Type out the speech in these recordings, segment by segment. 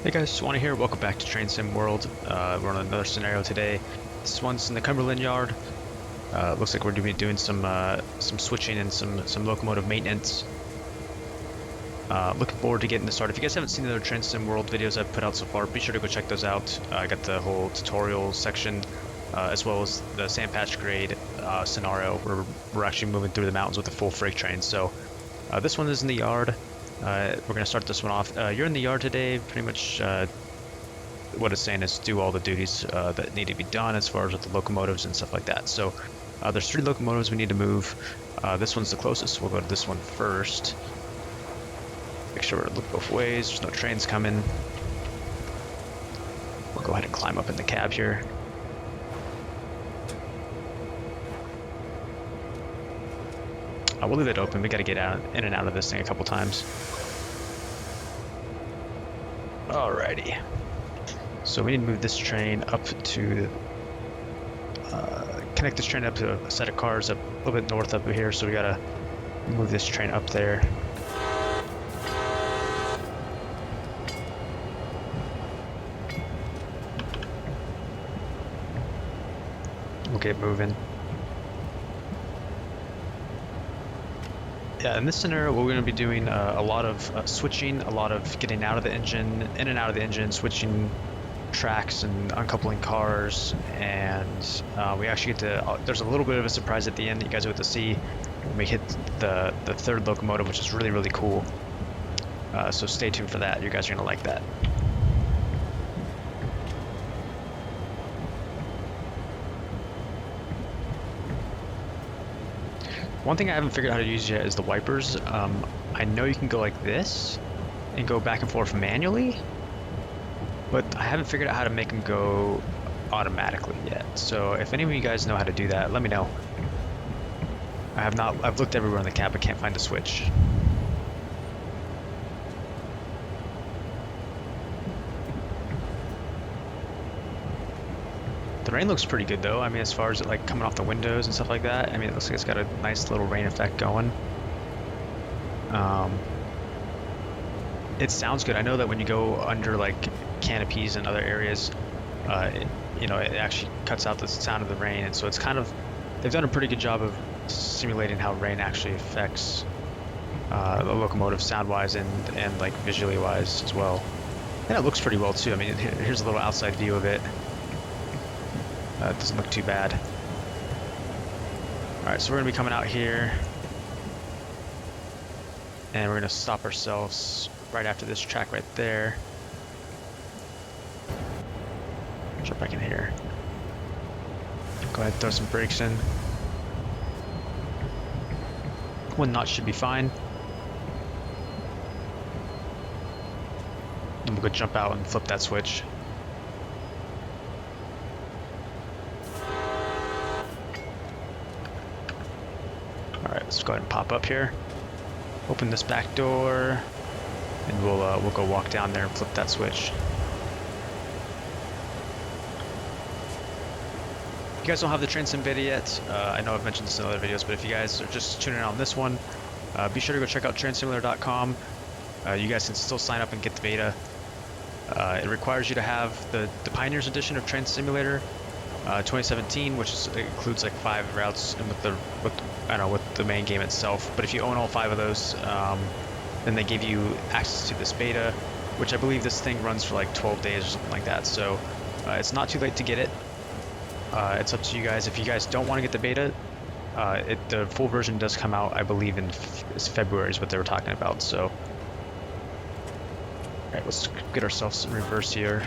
Hey guys, Swanee here. Welcome back to Train Sim World. We're on another scenario today. This one's in the Cumberland Yard. Looks like we're going to be doing some switching and some locomotive maintenance. Looking forward to getting this started. If you guys haven't seen the other Train Sim World videos I've put out so far, be sure to go check those out. I got the whole tutorial section, as well as the sand patch grade scenario where we're actually moving through the mountains with a full freight train. So this one is in the yard. We're going to start this one off. You're in the yard today. Pretty much what it's saying is do all the duties that need to be done as far as with the locomotives and stuff like that. So there's 3 locomotives we need to move. This one's the closest. We'll go to this one first. Make sure we look both ways. There's no trains coming. We'll go ahead and climb up in the cab here. We'll leave it open. We got to get out in and out of this thing a couple times. Alrighty. So we need to move this train up to connect this train up to a set of cars up a little bit north up here. So we gotta move this train up there. We'll get moving. Yeah, in this scenario, we're going to be doing a lot of switching, a lot of getting out of the engine, in and out of the engine, switching tracks and uncoupling cars, and we actually get to, there's a little bit of a surprise at the end that you guys will get to see when we hit the third locomotive, which is really, really cool. So stay tuned for that. You guys are going to like that. One thing I haven't figured out how to use yet is the wipers. I know you can go like this and go back and forth manually, but I haven't figured out how to make them go automatically yet. So if any of you guys know how to do that, let me know. I've looked everywhere in the cab, but can't find a switch. The rain looks pretty good though. I mean, as far as it like coming off the windows and stuff like that. I mean, it looks like it's got a nice little rain effect going. It sounds good. I know that when you go under like canopies and other areas, it actually cuts out the sound of the rain. And so it's kind of, they've done a pretty good job of simulating how rain actually affects the locomotive sound-wise and like visually wise as well. And it looks pretty well too. I mean, here's a little outside view of it. It doesn't look too bad. Alright, so we're going to be coming out here. And we're going to stop ourselves right after this track right there. Jump back in here. Go ahead and throw some brakes in. 1 knot should be fine. Then we'll go jump out and flip that switch. Alright, let's go ahead and pop up here. Open this back door, and we'll go walk down there and flip that switch. If you guys don't have the Train Sim beta yet, I know I've mentioned this in other videos, but if you guys are just tuning in on this one, be sure to go check out trainsimulator.com. You guys can still sign up and get the beta. It requires you to have the Pioneers edition of Train Simulator 2017, which includes like 5 routes and with the main game itself. But if you own all 5 of those, then they give you access to this beta, which I believe this thing runs for like 12 days or something like that. So it's not too late to get it. It's up to you guys. If you guys don't want to get the beta, the full version does come out, I believe, in February is what they were talking about. So, all right, let's get ourselves in reverse here.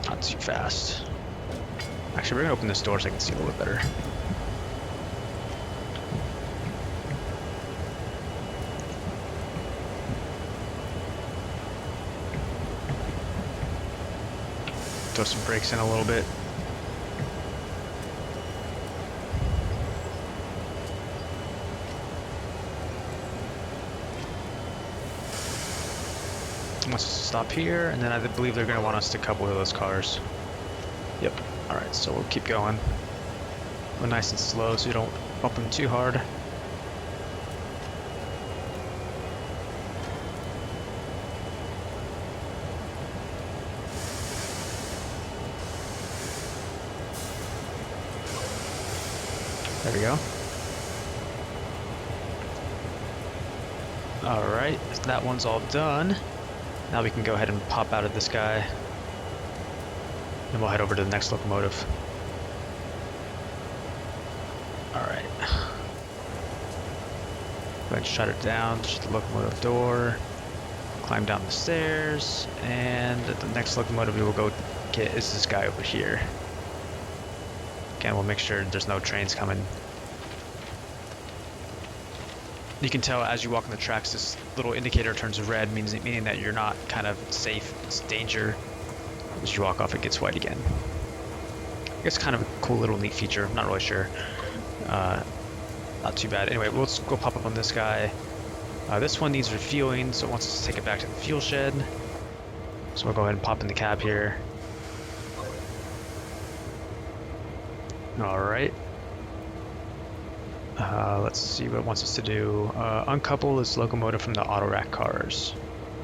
Not too fast. Actually, we're gonna open this door so I can see a little bit better. Throw some brakes in a little bit. Wants us to stop here, and then I believe they're going to want us to couple with those cars. Yep. Alright, so we'll keep going. Go nice and slow so you don't bump them too hard. we go. Alright, that one's all done. Now we can go ahead and pop out of this guy. And we'll head over to the next locomotive. Alright. Go ahead and shut it down, shut the locomotive door. Climb down the stairs. And the next locomotive we will go get is this guy over here. Again, we'll make sure there's no trains coming. You can tell as you walk on the tracks, this little indicator turns red, meaning that you're not kind of safe. It's danger. As you walk off, it gets white again. I guess kind of a cool little neat feature. Not really sure. Not too bad. Anyway, let's go pop up on this guy. This one needs refueling, so it wants us to take it back to the fuel shed. So we'll go ahead and pop in the cab here. All right. Let's see what it wants us to do. Uncouple this locomotive from the auto rack cars.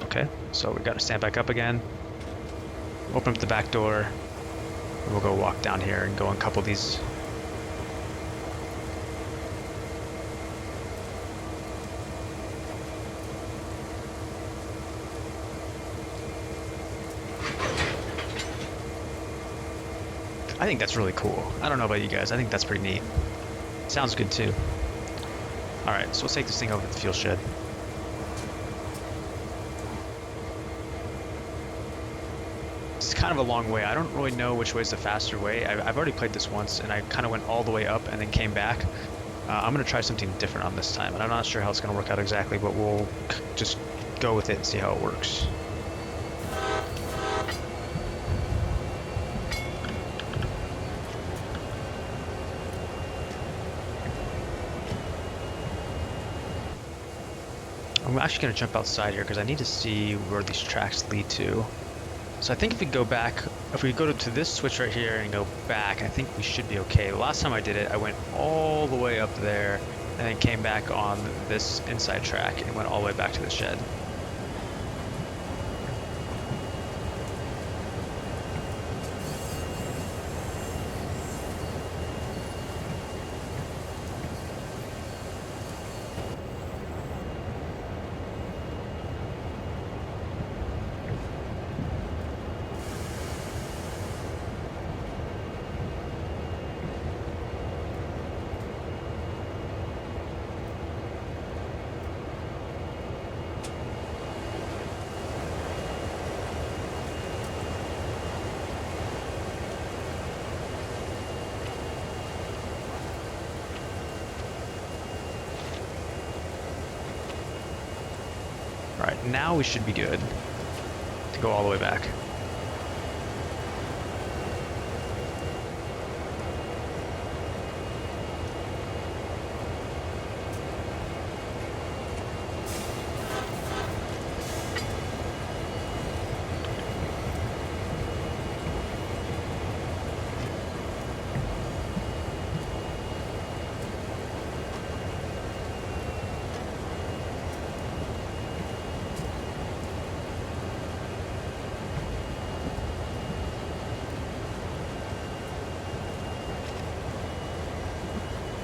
Okay, so we got to stand back up again. Open up the back door. And we'll go walk down here and go uncouple these. I think that's really cool. I don't know about you guys. I think that's pretty neat. Sounds good too. Alright, so let's take this thing over to the fuel shed. It's kind of a long way. I don't really know which way is the faster way. I've already played this once and I kind of went all the way up and then came back. I'm going to try something different on this time, and I'm not sure how it's going to work out exactly, but we'll just go with it and see how it works. I'm actually going to jump outside here because I need to see where these tracks lead to. So I think if we go back, if we go to this switch right here and go back, I think we should be okay. The last time I did it, I went all the way up there and then came back on this inside track and went all the way back to the shed. Alright, now we should be good to go all the way back.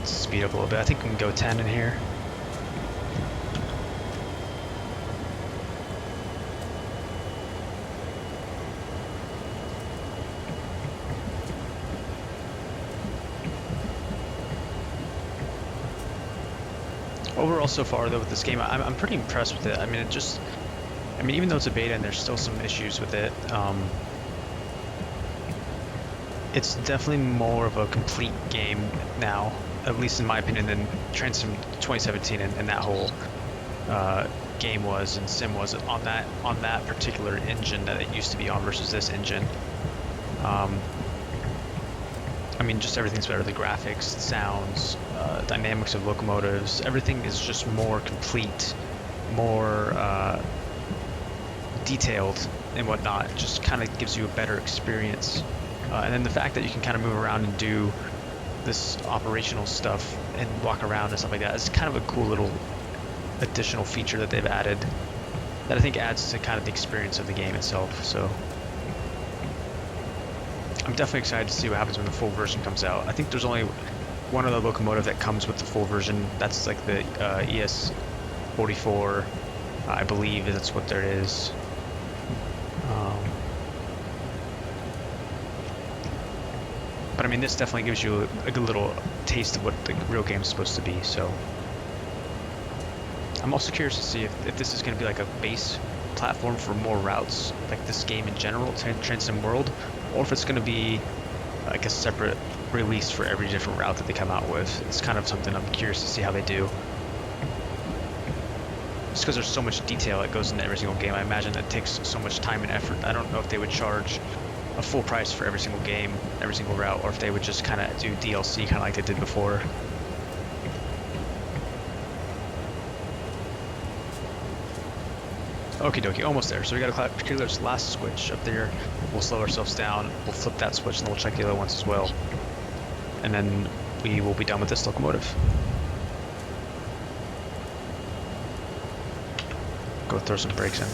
Speed up a little bit. I think we can go 10 in here. Overall, so far though with this game, I'm pretty impressed with it. I mean, even though it's a beta and there's still some issues with it, it's definitely more of a complete game now, at least in my opinion, than Transform 2017 and that whole game was and sim was on that particular engine that it used to be on versus this engine. I mean, just everything's better. The graphics, the sounds, dynamics of locomotives, everything is just more complete, more detailed and whatnot. It just kind of gives you a better experience. And then the fact that you can kind of move around and do this operational stuff and walk around and stuff like that is kind of a cool little additional feature that they've added that I think adds to kind of the experience of the game itself. So I'm definitely excited to see what happens when the full version comes out. I think there's only one other locomotive that comes with the full version. That's like the ES44, I believe that's what there is. But I mean, this definitely gives you a good little taste of what the real game's supposed to be. So I'm also curious to see if this is going to be like a base platform for more routes, like this game in general, Transcend World, or if it's going to be like a separate release for every different route that they come out with. It's kind of something I'm curious to see how they do. Just because there's so much detail that goes into every single game, I imagine that takes so much time and effort. I don't know if they would charge a full price for every single game, every single route, or if they would just kind of do DLC kind of like they did before. Okie dokie, almost there. So we got to clear this last switch up there. We'll slow ourselves down. We'll flip that switch and then we'll check the other ones as well. And then we will be done with this locomotive. Go throw some brakes in.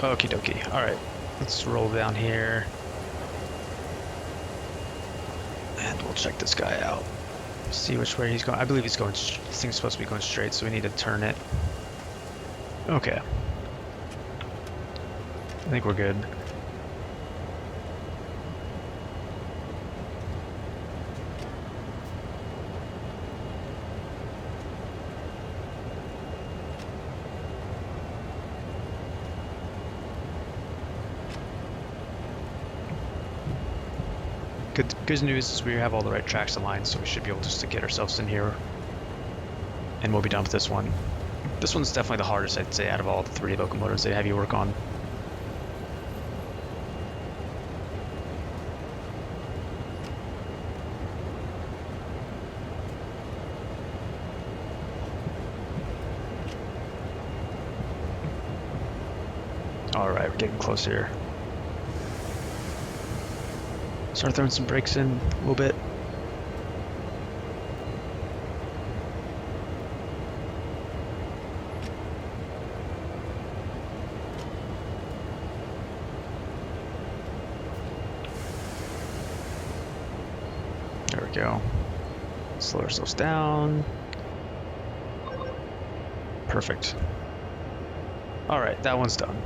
Okie dokie. Alright, let's roll down here. And we'll check this guy out. See which way he's going. I believe he's going, this thing's supposed to be going straight, so we need to turn it. Okay. I think we're good. Good news is we have all the right tracks aligned, so we should be able just to get ourselves in here, and we'll be done with this one. This one's definitely the hardest, I'd say, out of all the 3 locomotives they have you work on. Alright, we're getting close here. Start throwing some brakes in a little bit. There we go. Slow ourselves down. Perfect. Alright, that one's done.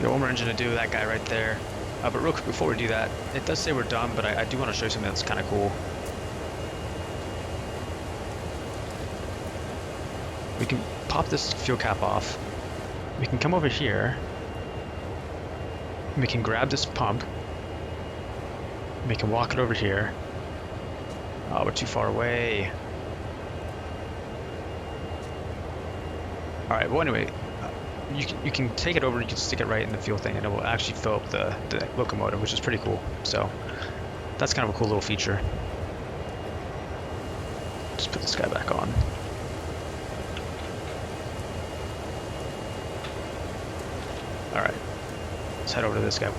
Got one more engine to do, that guy right there. But real quick before we do that, it does say we're done, but I do want to show you something that's kind of cool. We can pop this fuel cap off. We can come over here. We can grab this pump. We can walk it over here. Oh, we're too far away. Alright, well anyway, you can take it over and you can stick it right in the fuel thing and it will actually fill up the locomotive, which is pretty cool. So that's kind of a cool little feature. Just put this guy back on. Alright, let's head over to this guy.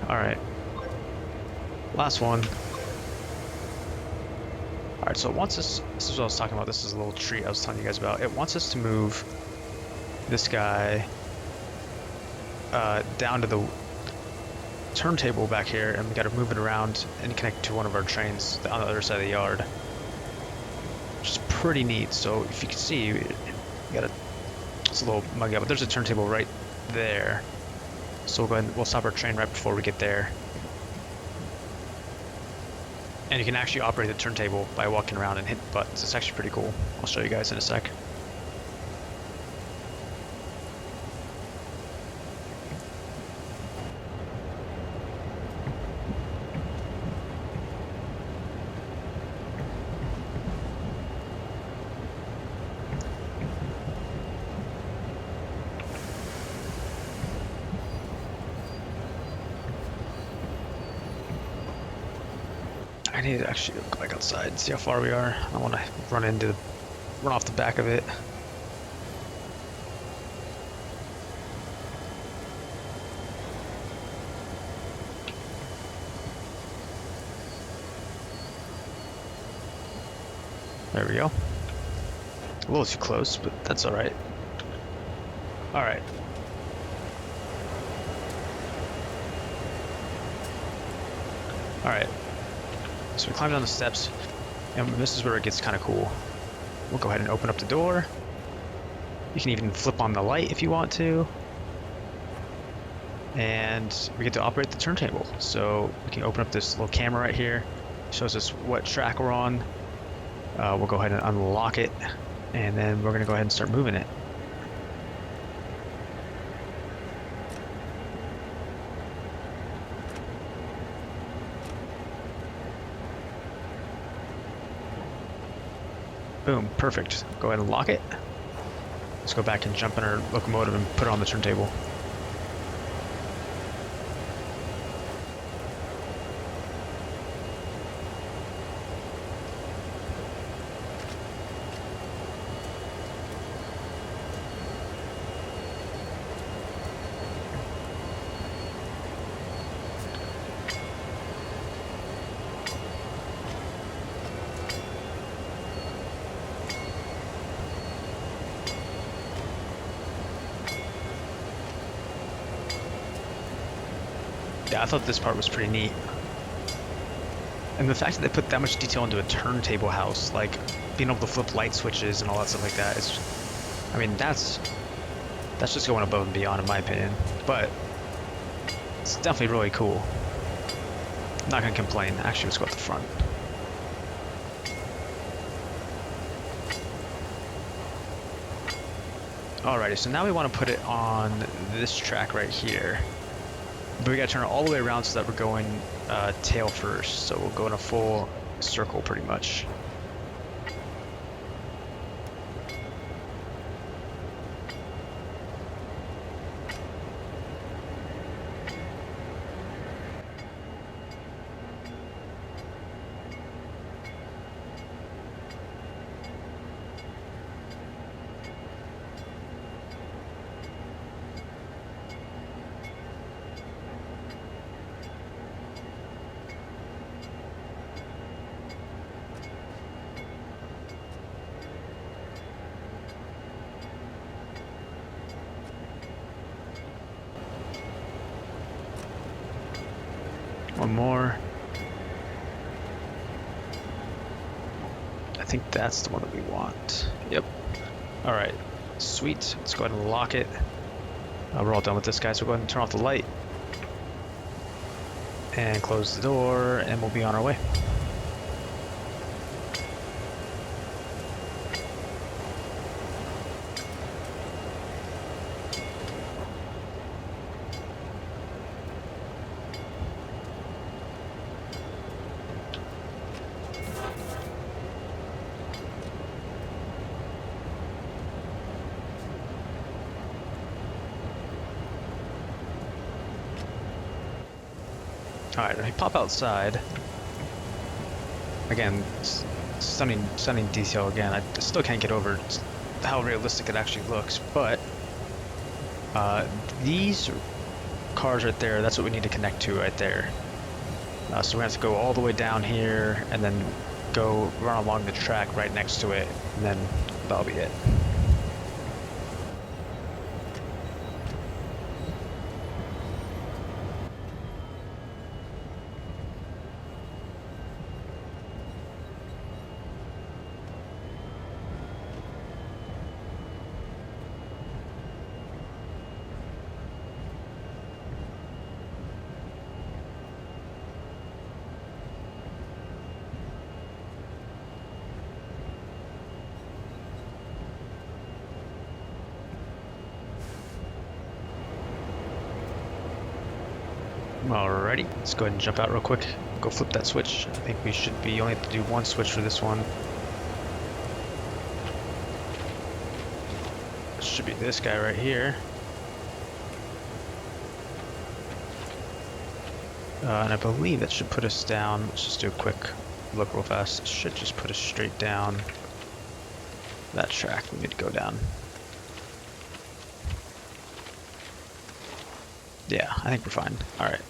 Alright, last one. Alright, so it wants us, this is what I was talking about, this is a little treat I was telling you guys about. It wants us to move this guy down to the turntable back here, and we got to move it around and connect to one of our trains on the other side of the yard, which is pretty neat. So if you can see, it's a little muggy out, but there's a turntable right there. So we'll go ahead and we'll stop our train right before we get there. And you can actually operate the turntable by walking around and hit buttons. It's actually pretty cool. I'll show you guys in a sec. I need to actually go back outside and see how far we are. I want to run off the back of it. There we go. A little too close, but that's all right. All right. All right. So we climb down the steps, and this is where it gets kind of cool. We'll go ahead and open up the door. You can even flip on the light if you want to. And we get to operate the turntable. So we can open up this little camera right here. It shows us what track we're on. We'll go ahead and unlock it, and then we're gonna go ahead and start moving it. Boom, perfect. Go ahead and lock it. Let's go back and jump in our locomotive and put it on the turntable. Yeah, I thought this part was pretty neat. And the fact that they put that much detail into a turntable house, like being able to flip light switches and all that stuff like that, is, I mean, that's just going above and beyond in my opinion. But it's definitely really cool. Not gonna complain. Actually, let's go at the front. Alrighty, so now we want to put it on this track right here. But we gotta turn it all the way around so that we're going tail first. So we'll go in a full circle pretty much. One more. I think that's the one that we want. Yep. All right. Sweet. Let's go ahead and lock it. We're all done with this, guys. So we'll go ahead and turn off the light. And close the door, and we'll be on our way. Alright, let me pop outside. Again, stunning detail again. I still can't get over how realistic it actually looks, but these cars right there, that's what we need to connect to right there. So we have to go all the way down here and then go run along the track right next to it, and then that'll be it. Alrighty, let's go ahead and jump out real quick. Go flip that switch. I think we should be only have to do one switch for this one. Should be this guy right here. And I believe that should put us down. Let's just do a quick look real fast. It should just put us straight down that track we need to go down. Yeah, I think we're fine. All right.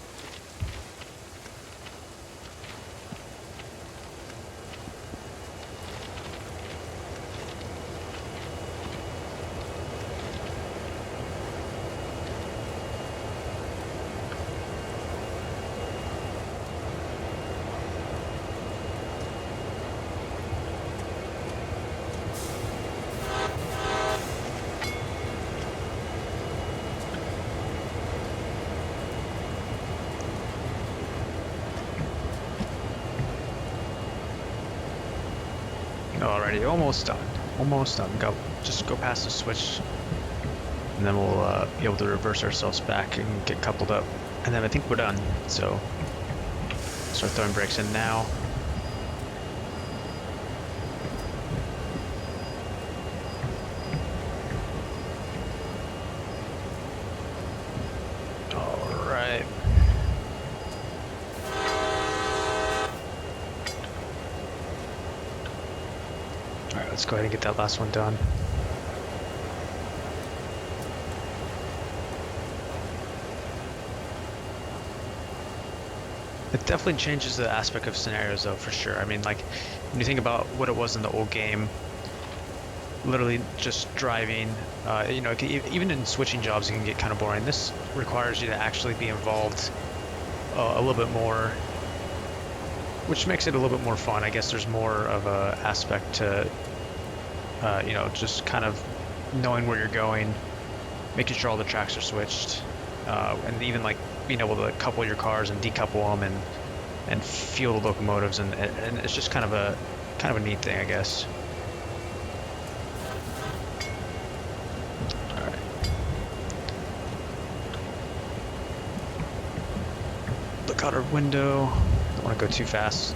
Alrighty, almost done. Almost done. Just go past the switch, and then we'll be able to reverse ourselves back and get coupled up. And then I think we're done. So start throwing brakes in now. Alright. Alright, let's go ahead and get that last one done. It definitely changes the aspect of scenarios though, for sure. I mean, like, when you think about what it was in the old game, literally just driving, you know, even in switching jobs, it can get kind of boring. This requires you to actually be involved a little bit more, which makes it a little bit more fun. I guess there's more of a aspect to, you know, just kind of knowing where you're going, making sure all the tracks are switched, and even like being able to couple your cars and decouple them and feel the locomotives, and it's just kind of a neat thing, I guess. All right. Look out our window. Don't want to go too fast.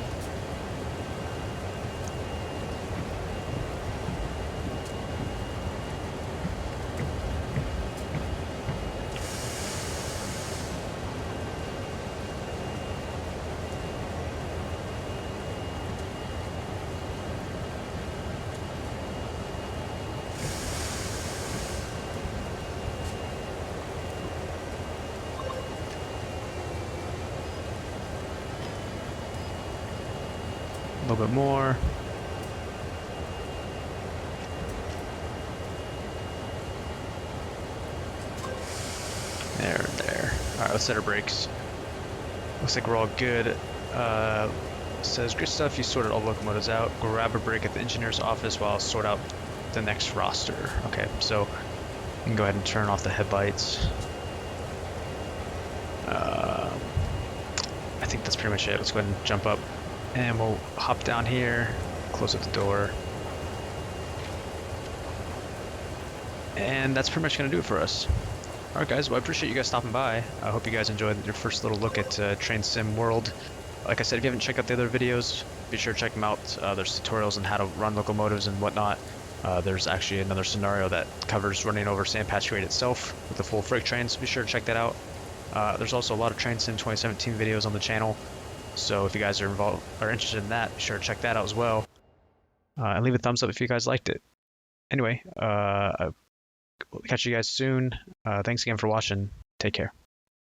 A little bit more. There. All right, let's set our brakes. Looks like we're all good. Says, good stuff, you sorted all locomotives out. Grab a break at the engineer's office while I sort out the next roster. Okay, so you can go ahead and turn off the headlights. I think that's pretty much it. Let's go ahead and jump up. And we'll hop down here, close up the door. And that's pretty much going to do it for us. Alright guys, well I appreciate you guys stopping by. I hope you guys enjoyed your first little look at Train Sim World. Like I said, if you haven't checked out the other videos, be sure to check them out. There's tutorials on how to run locomotives and whatnot. There's actually another scenario that covers running over Sand Patch Grade itself with the full freight train, so be sure to check that out. There's also a lot of Train Sim 2017 videos on the channel. So if you guys are interested in that, be sure to check that out as well. And leave a thumbs up if you guys liked it. Anyway, we'll catch you guys soon. Thanks again for watching. Take care.